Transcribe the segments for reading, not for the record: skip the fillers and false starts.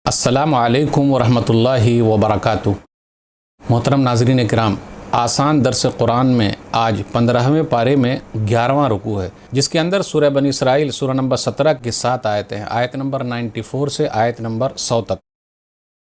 अस्सलामु अलैकुम वरहमतुल्लाहि वबरकातुहू। मोहतरम नाज़रीन किराम, आसान दर्स कुरान में आज 15वें पारे में 11वां रुकू है, जिसके अंदर सूरह बनी इसराइल सूरह नंबर 17 की 7 आयतें हैं। आयत नंबर 94 से आयत नंबर 100 तक।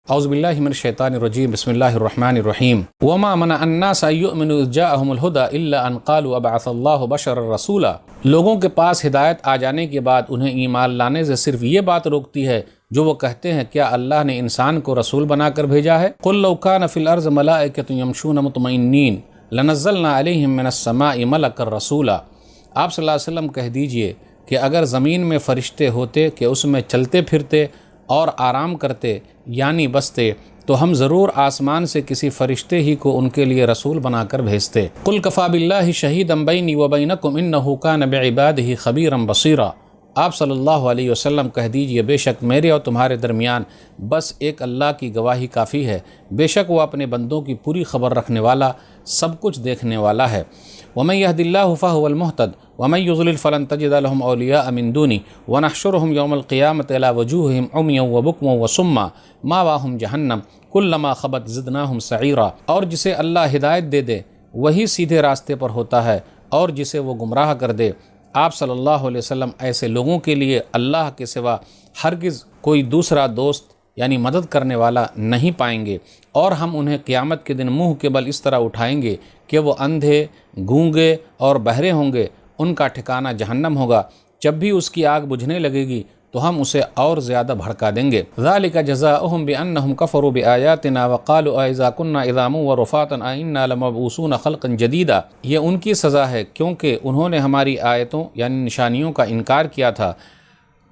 औज़ु बिल्लाहि मिनश शैतानिर रजीम, बिस्मिल्लाहिर रहमानिर रहीम। वमा मना अन्नास अय्युमिनु इज़ जाअहुमुल हुदा इल्ला अन क़ालू अबअसल्लाहु बशरर रसूला। लोगों के पास हिदायत आ जाने के बाद उन्हें ईमान लाने से सिर्फ ये बात रोकती है जो वो कहते हैं, क्या अल्लाह ने इंसान को रसूल बनाकर भेजा है? क़ुल लौ कान फ़िल अर्ज़ मलाइकतुन यमशून मुतमइन्नीन लनज़्ज़लना अलैहिम मिनस समाइ मलकर रसूला। आप सल्लल्लाहु अलैहि वसल्लम कह दीजिए कि अगर ज़मीन में फ़रिश्ते होते कि उसमें चलते फिरते और आराम करते यानी बसते, तो हम ज़रूर आसमान से किसी फ़रिश्ते ही को उनके लिए रसूल बनाकर भेजते। कुल कफ़ा बिल्लाहि शहीदन बैनी व बैनकुम इन्नहु कान बिइबादिही ख़बीरन बसीरा। आप सल्लल्लाहु अलैहि वसल्लम कह दीजिए, बेशक मेरे और तुम्हारे दरमियान बस एक अल्लाह की गवाही काफ़ी है। बेशक वो अपने बंदों की पूरी खबर रखने वाला, सब कुछ देखने वाला है। वमन यहदिल्लाहु फहुवल मुहतद वमन युज़लिल फलन तजिद लहुम औलिया मिन दूनी वनहशुरुहुम यौमल क़ियामति अला वजूहिहिम उम्यन व बुक्मन व सुम्मा मावाहुम जहन्नम कुल्लमा ख़बत ज़िदनाहुम सईरा। और जिसे अल्लाह हिदायत दे दे वही सीधे रास्ते पर होता है, और जिसे वो गुमराह कर दे। आप सल्लल्लाहु अलैहि वसल्लम ऐसे लोगों के लिए अल्लाह के सिवा हरगिज़ कोई दूसरा दोस्त यानी मदद करने वाला नहीं पाएंगे, और हम उन्हें क़यामत के दिन मुँह के बल इस तरह उठाएंगे कि वो अंधे, गूंगे और बहरे होंगे। उनका ठिकाना जहन्नम होगा। जब भी उसकी आग बुझने लगेगी तो हम उसे और ज़्यादा भड़का देंगे। ज़ालिका जज़ाउहुम बिअन्नहुम कफ़रू बिआयातिना व क़ालू अइज़ा कुन्ना इज़ामन व रुफ़ातन अइन्ना लमबऊसून ख़ल्क़न जदीदा। ये उनकी सज़ा है क्योंकि उन्होंने हमारी आयतों यानी निशानियों का इनकार किया था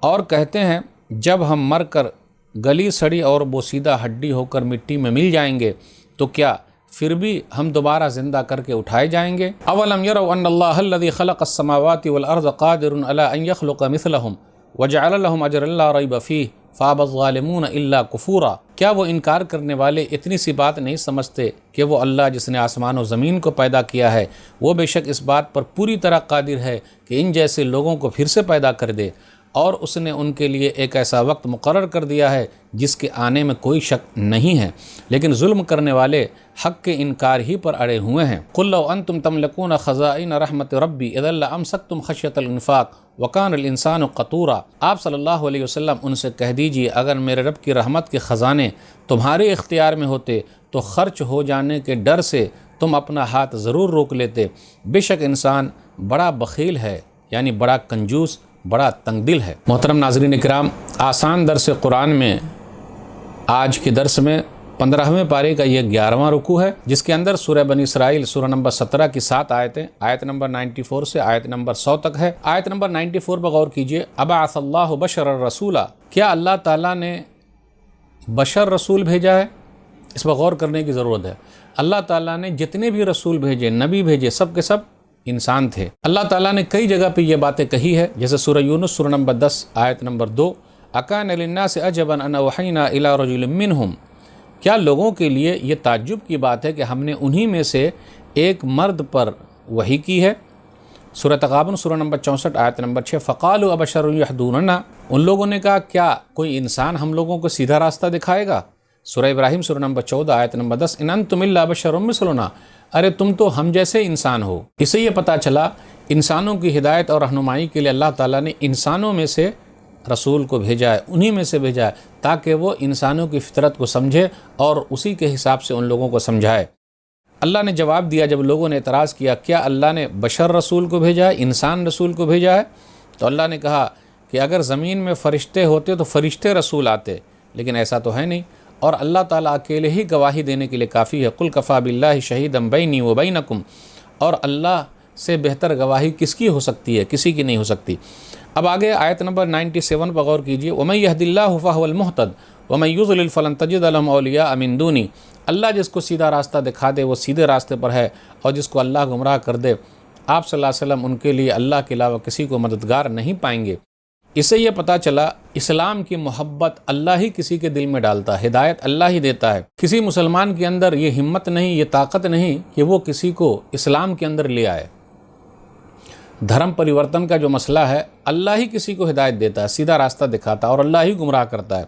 और कहते हैं, जब हम मर कर गली सड़ी और बोसीदा हड्डी होकर मिट्टी में मिल जाएंगे तो क्या फिर भी हम दोबारा ज़िंदा करके उठाए जाएंगे? अवलम यरौ अन्नल्लाहल्लज़ी ख़लक़स समावाति वल अर्ज़ क़ादिरुन अला अन यख़्लुक़ मिस्लहुम वजअल लहुम अजरन ला रैब फ़ीह फ़अबज़ ज़ालिमून इल्ला कुफ़ूरा। क्या वो इनकार करने वाले इतनी सी बात नहीं समझते कि वो अल्लाह जिसने आसमान और ज़मीन को पैदा किया है, वो बेशक इस बात पर पूरी तरह कादिर है कि इन जैसे लोगों को फिर से पैदा कर दे, और उसने उनके लिए एक ऐसा वक्त मुकर्रर कर दिया है जिसके आने में कोई शक नहीं है। लेकिन जुल्म करने वाले हक़ के इनकार ही पर अड़े हुए हैं। क़ुल लौ अंतुम तमलकून ख़ज़ाइन रहमत रब्बी इज़ल लअमसक्तुम ख़श्यतल इंफ़ाक़ व कानल इंसानु क़तूरा। आप सल्लल्लाहु अलैहि वसल्लम उनसे कह दीजिए, अगर मेरे रब की रहमत के ख़ज़ाने तुम्हारे इख्तियार में होते तो ख़र्च हो जाने के डर से तुम अपना हाथ ज़रूर रोक लेते। बेशक इंसान बड़ा बख़ील है, यानी बड़ा कंजूस, बड़ा तंगदिल है। मोहतरम नाज़रीन किराम, आसान दर्स कुरान में आज के दर्स में 15वें पारे का ये 11वां रुकू है, जिसके अंदर सूरह बनी इसराइल सूरह नंबर 17 की 7 आयतें, आयत नंबर 94 से आयत नंबर 100 तक है। आयत नंबर 94 पर गौर कीजिए, अबअसल्लाहु बशरर रसूला। क्या अल्लाह ताला ने बशर रसूल भेजा है? इस पर गौर करने की ज़रूरत है। अल्लाह ताला ने जितने भी रसूल भेजे, नबी भेजे, सब के सब इंसान थे। अल्लाह ताला ने कई जगह पे ये बातें कही है, जैसे सूरह यूनुस सूरह नंबर 10 आयत नंबर 2, अकान लिन्नास अजबन अन वहयना इला रजुलिम मिनहुम। क्या लोगों के लिए ये ताज्जुब की बात है कि हमने उन्हीं में से एक मर्द पर वही की है। सूरह तग़ाबुन सूरह नंबर 64 आयत नंबर 6, फ़क़ालू अबशरुन यहदूनना। उन लोगों ने कहा, क्या कोई इंसान हम लोगों को सीधा रास्ता दिखाएगा? सूरह इब्राहिम सूरह नंबर 14 आयत नंबर 10, इन अंतुम इल्ला बशरुम मिस्लुना। अरे तुम तो हम जैसे इंसान हो। इससे ये पता चला इंसानों की हिदायत और रहनुमाई के लिए अल्लाह ताला ने इंसानों में से रसूल को भेजा है, उन्हीं में से भेजा है, ताकि वो इंसानों की फितरत को समझे और उसी के हिसाब से उन लोगों को समझाए। अल्लाह ने जवाब दिया, जब लोगों ने एतराज़ किया, क्या अल्लाह ने बशर रसूल को भेजा है, इंसान रसूल को भेजा है? तो अल्लाह ने कहा कि अगर ज़मीन में फ़रिश्ते होते तो फ़रिश्ते रसूल आते, लेकिन ऐसा तो है नहीं, और अल्लाह ताला अकेले ही गवाही देने के लिए काफ़ी है। कुल कफ़ा बिल्लाहि शहीदन बैनी व बैनकुम। और अल्लाह से बेहतर गवाही किसकी हो सकती है? किसी की नहीं हो सकती। अब आगे आयत नंबर 97 पर गौर कीजिए, वमन यहदिल्लाहु फहुवल मुहतद वमन युज़लिल फलन तजिद लहुम औलिया मिन दूनी। अल्लाह जिसको सीधा रास्ता दिखा दे वो सीधे रास्ते पर है, और जिसको अल्लाह गुमराह कर दे, आप सल्लल्लाहु अलैहि वसल्लम उनके लिए अल्लाह के अलावा किसी को मददगार नहीं पाएंगे। इससे ये पता चला इस्लाम की मोहब्बत अल्लाह ही किसी के दिल में डालता है, हिदायत अल्लाह ही देता है। किसी मुसलमान के अंदर ये हिम्मत नहीं, ये ताकत नहीं कि वो किसी को इस्लाम के अंदर ले आए। धर्म परिवर्तन का जो मसला है, अल्लाह ही किसी को हिदायत देता है, सीधा रास्ता दिखाता है, और अल्लाह ही गुमराह करता है।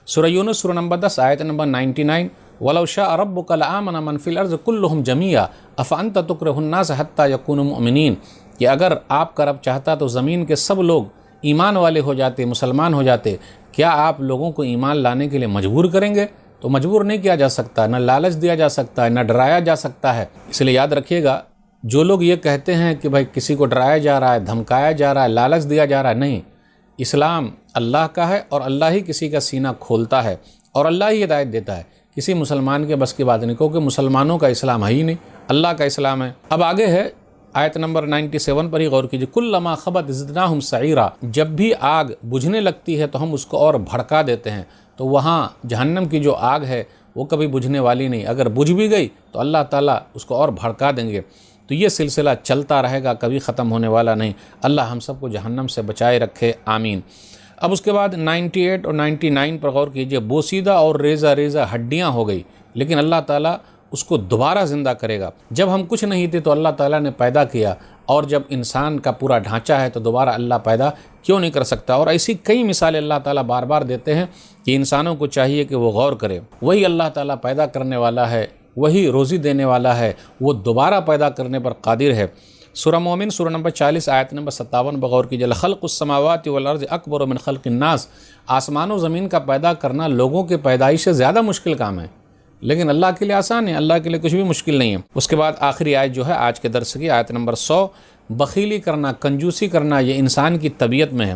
سورہ یونس سورہ نمبر 10 آیت نمبر 99، وَلَوْ شَاءَ رَبُّكَ لَآمَنَ مَنْ فِي الْأَرْضِ كُلُّهُمْ جَمِيعًا أَفَأَنْتَ تُكْرِهُ النَّاسَ حَتَّى يَكُونُوا مُؤْمِنِينَ، کہ اگر آپ کا رب چاہتا تو زمین کے سب لوگ ایمان والے ہو جاتے، مسلمان ہو جاتے، کیا آپ لوگوں کو ایمان لانے کے لیے مجبور کریں گے؟ تو مجبور نہیں کیا جا سکتا، نہ لالچ دیا جا سکتا ہے، نہ ڈرایا جا سکتا ہے۔ اس لیے یاد رکھیے گا، جو لوگ یہ کہتے ہیں کہ بھائی کسی کو ڈرایا جا رہا ہے، دھمکایا جا رہا ہے، لالچ دیا جا رہا ہے، نہیں، اسلام اللہ کا ہے اور اللہ ہی کسی کا سینہ کھولتا ہے اور اللہ ہی ہدایت دیتا ہے۔ کسی مسلمان کے بس کی بات نہیں، کیونکہ مسلمانوں کا اسلام ہے ہی نہیں، اللہ کا اسلام ہے۔ اب آگے ہے آیت نمبر 97 پر ہی غور کیجیے، کلما خبت زدناہم سعیرا، جب بھی آگ بجھنے لگتی ہے تو ہم اس کو اور بھڑکا دیتے ہیں۔ تو وہاں جہنم کی جو آگ ہے وہ کبھی بجھنے والی نہیں، اگر بجھ بھی گئی تو اللہ تعالیٰ اس کو اور بھڑکا دیں گے۔ تو یہ سلسلہ چلتا رہے گا، کبھی ختم ہونے والا نہیں۔ اللہ ہم سب کو جہنم سے بچائے رکھے، آمین۔ اب اس کے بعد 98 اور 99 پر غور کیجیے، بوسیدہ اور ریزہ ریزہ ہڈیاں ہو گئی، لیکن اللہ تعالیٰ اس کو دوبارہ زندہ کرے گا۔ جب ہم کچھ نہیں تھے تو اللہ تعالیٰ نے پیدا کیا، اور جب انسان کا پورا ڈھانچہ ہے تو دوبارہ اللہ پیدا کیوں نہیں کر سکتا؟ اور ایسی کئی مثالیں اللہ تعالیٰ بار بار دیتے ہیں کہ انسانوں کو چاہیے کہ وہ غور کرے۔ وہی اللہ تعالیٰ پیدا کرنے والا ہے، وہی روزی دینے والا ہے، وہ دوبارہ پیدا کرنے پر قادر ہے۔ سورہ مومن سورہ نمبر 40 آیت نمبر 57 بغور کیجیے، لخلق السماوات والارض اکبر من خلق الناس، آسمان و زمین کا پیدا کرنا لوگوں کے پیدائش سے زیادہ مشکل کام ہے، لیکن اللہ کے لیے آسان ہے، اللہ کے لیے کچھ بھی مشکل نہیں ہے۔ اس کے بعد آخری آیت جو ہے آج کے درس کی، آیت نمبر 100، بخیلی کرنا، کنجوسی کرنا یہ انسان کی طبیعت میں ہے۔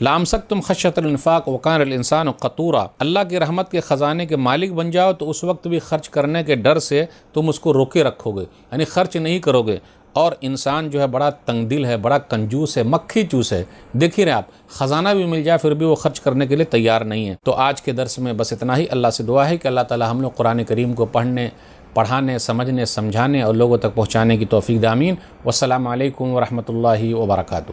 لامسکتم خشیۃ الانفاق وکان الانسان قتورا، اللہ کی رحمت کے خزانے کے مالک بن جاؤ تو اس وقت بھی خرچ کرنے کے ڈر سے تم اس کو روکے رکھو گے، یعنی خرچ نہیں کرو گے۔ اور انسان جو ہے بڑا تنگ دل ہے، بڑا کنجوس ہے، مکھی چوس ہے۔ دیکھ ہی رہے آپ، خزانہ بھی مل جائے پھر بھی وہ خرچ کرنے کے لیے تیار نہیں ہے۔ تو آج کے درس میں بس اتنا ہی۔ اللہ سے دعا ہے کہ اللہ تعالی ہم لوگ قرآن کریم کو پڑھنے، پڑھانے، سمجھنے، سمجھانے اور لوگوں تک پہنچانے کی توفیق دے، آمین۔ والسلام علیکم ورحمۃ اللہ وبرکاتہ۔